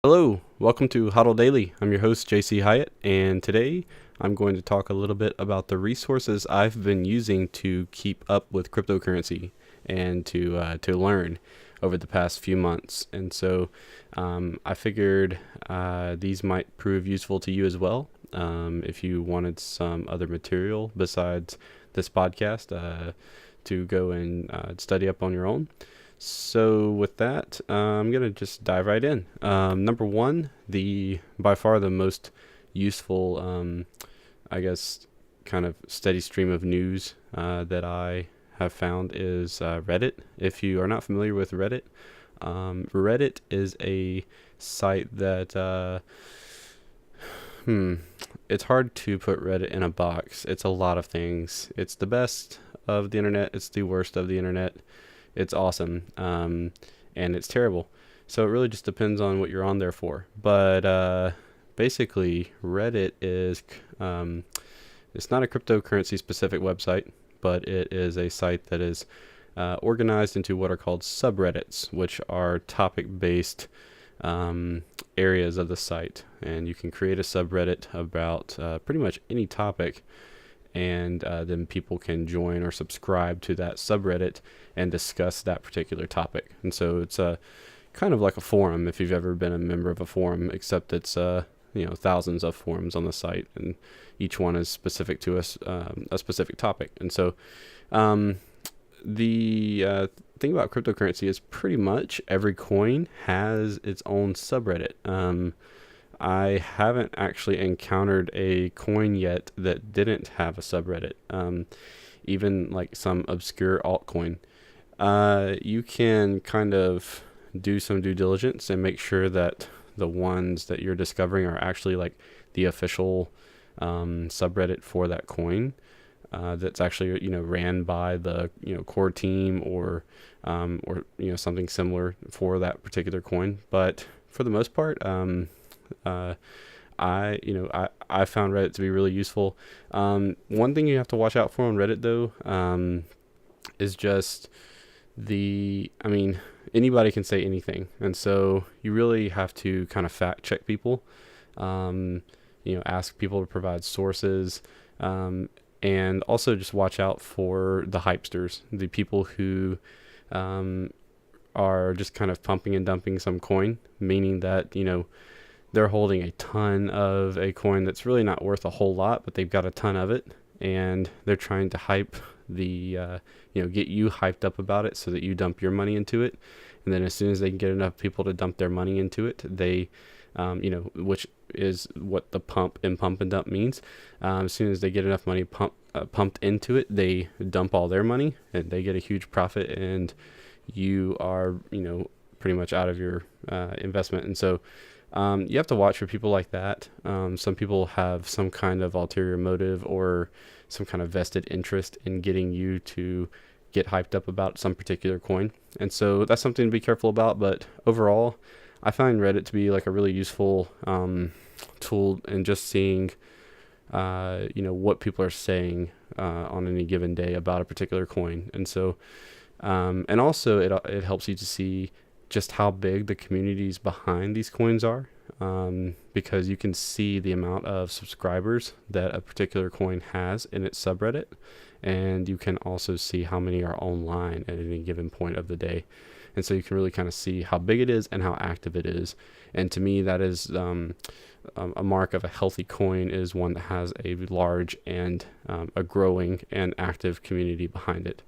Hello, welcome to Huddle Daily. I'm your host, JC Hyatt, and today I'm going to talk a little bit about the resources I've been using to keep up with cryptocurrency and to learn over the past few months. And so I figured these might prove useful to you as well. If you wanted some other material besides this podcast to go and study up on your own. So with that, I'm going to just dive right in. Number one, by far the most useful, kind of steady stream of news that I have found is Reddit. If you are not familiar with Reddit, Reddit is a site that, it's hard to put Reddit in a box. It's a lot of things. It's the best of the internet. It's the worst of the internet. It's awesome, and it's terrible. So it really just depends on what you're on there for. But basically, Reddit is it's not a cryptocurrency specific website, but it is a site that is organized into what are called subreddits, which are topic-based areas of the site. And you can create a subreddit about pretty much any topic. And then people can join or subscribe to that subreddit and discuss that particular topic. And so it's kind of like a forum if you've ever been a member of a forum, except it's thousands of forums on the site, and each one is specific to a specific topic. And so the thing about cryptocurrency is pretty much every coin has its own subreddit. I haven't actually encountered a coin yet that didn't have a subreddit, even like some obscure altcoin. You can kind of do some due diligence and make sure that the ones that you're discovering are actually like the official subreddit for that coin. That's actually ran by the core team or something similar for that particular coin. But for the most part, I found Reddit to be really useful. One thing you have to watch out for on Reddit though, is just anybody can say anything. And so you really have to kind of fact check people, ask people to provide sources, and also just watch out for the hypesters, the people who, are just kind of pumping and dumping some coin, meaning that, they're holding a ton of a coin that's really not worth a whole lot, but they've got a ton of it, and they're trying to hype get you hyped up about it so that you dump your money into it. And then as soon as they can get enough people to dump their money into it, they, which is what the pump and dump means. As soon as they get enough money pumped into it, they dump all their money and they get a huge profit, and you are, pretty much out of your investment. And so you have to watch for people like that. Some people have some kind of ulterior motive or some kind of vested interest in getting you to get hyped up about some particular coin. And so that's something to be careful about. But overall, I find Reddit to be like a really useful tool in just seeing, what people are saying on any given day about a particular coin. And so, and also it helps you to see just how big the communities behind these coins are, because you can see the amount of subscribers that a particular coin has in its subreddit, and you can also see how many are online at any given point of the day. And so you can really kind of see how big it is and how active it is. And to me, that is a mark of a healthy coin, is one that has a large and a growing and active community behind it.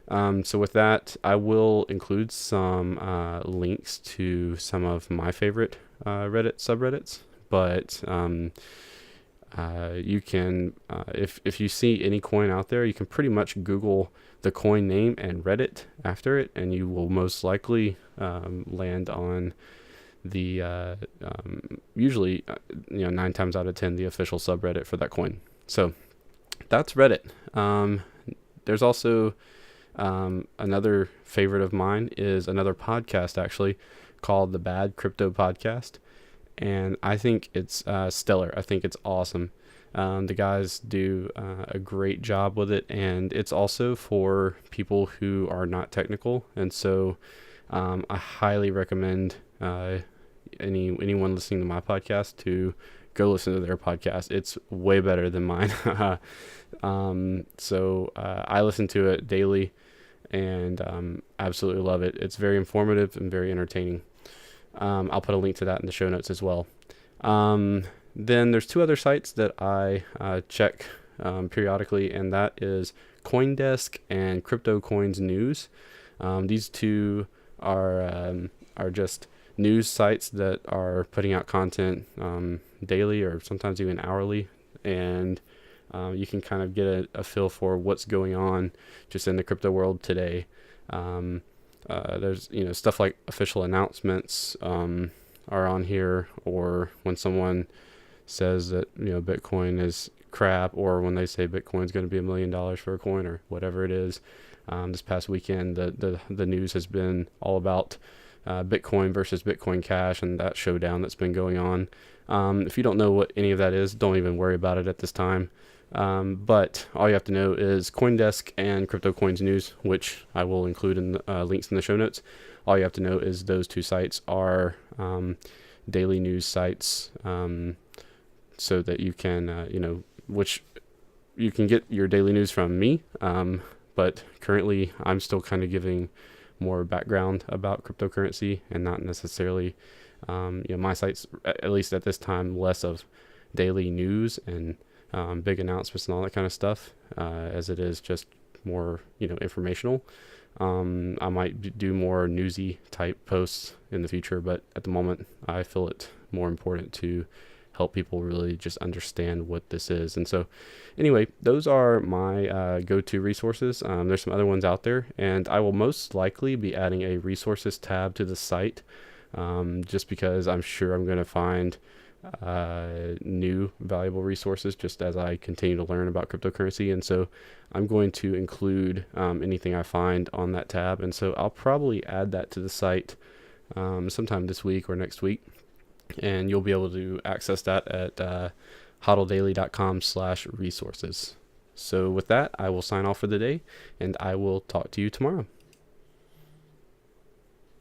So with that, I will include some links to some of my favorite Reddit subreddits, but you can, if you see any coin out there, you can pretty much Google the coin name and Reddit after it, and you will most likely land on the usually 9 times out of 10 the official subreddit for that coin. So that's Reddit. There's also another favorite of mine is another podcast actually called the Bad Crypto Podcast, and I think it's stellar. I think it's awesome. The guys do a great job with it, and it's also for people who are not technical, and so I highly recommend anyone listening to my podcast to go listen to their podcast. It's way better than mine. So I listen to it daily and absolutely love it. It's very informative and very entertaining. I'll put a link to that in the show notes as well. Then there's two other sites that I check periodically, and that is CoinDesk and Crypto Coins News. These two are just news sites that are putting out content daily or sometimes even hourly, and you can kind of get a feel for what's going on just in the crypto world today. There's stuff like official announcements are on here, or when someone says that Bitcoin is crap, or when they say Bitcoin's going to be $1 million for a coin or whatever it is. This past weekend, the news has been all about Bitcoin versus Bitcoin Cash and that showdown that's been going on. If you don't know what any of that is, don't even worry about it at this time. But all you have to know is CoinDesk and Crypto Coins News, which I will include in the links in the show notes. All you have to know is those two sites are daily news sites, so that you can, which you can get your daily news from me. But currently I'm still kind of giving more background about cryptocurrency and not necessarily, my sites, at least at this time, less of daily news and big announcements and all that kind of stuff, as it is just more, informational. I might do more newsy type posts in the future, but at the moment I feel it more important to help people really just understand what this is. And so anyway, those are my go-to resources. There's some other ones out there, and I will most likely be adding a resources tab to the site, just because I'm sure I'm going to find new valuable resources just as I continue to learn about cryptocurrency. And so I'm going to include anything I find on that tab, and so I'll probably add that to the site sometime this week or next week, and you'll be able to access that at hodldaily.com/resources. So with that, I will sign off for the day, and I will talk to you tomorrow.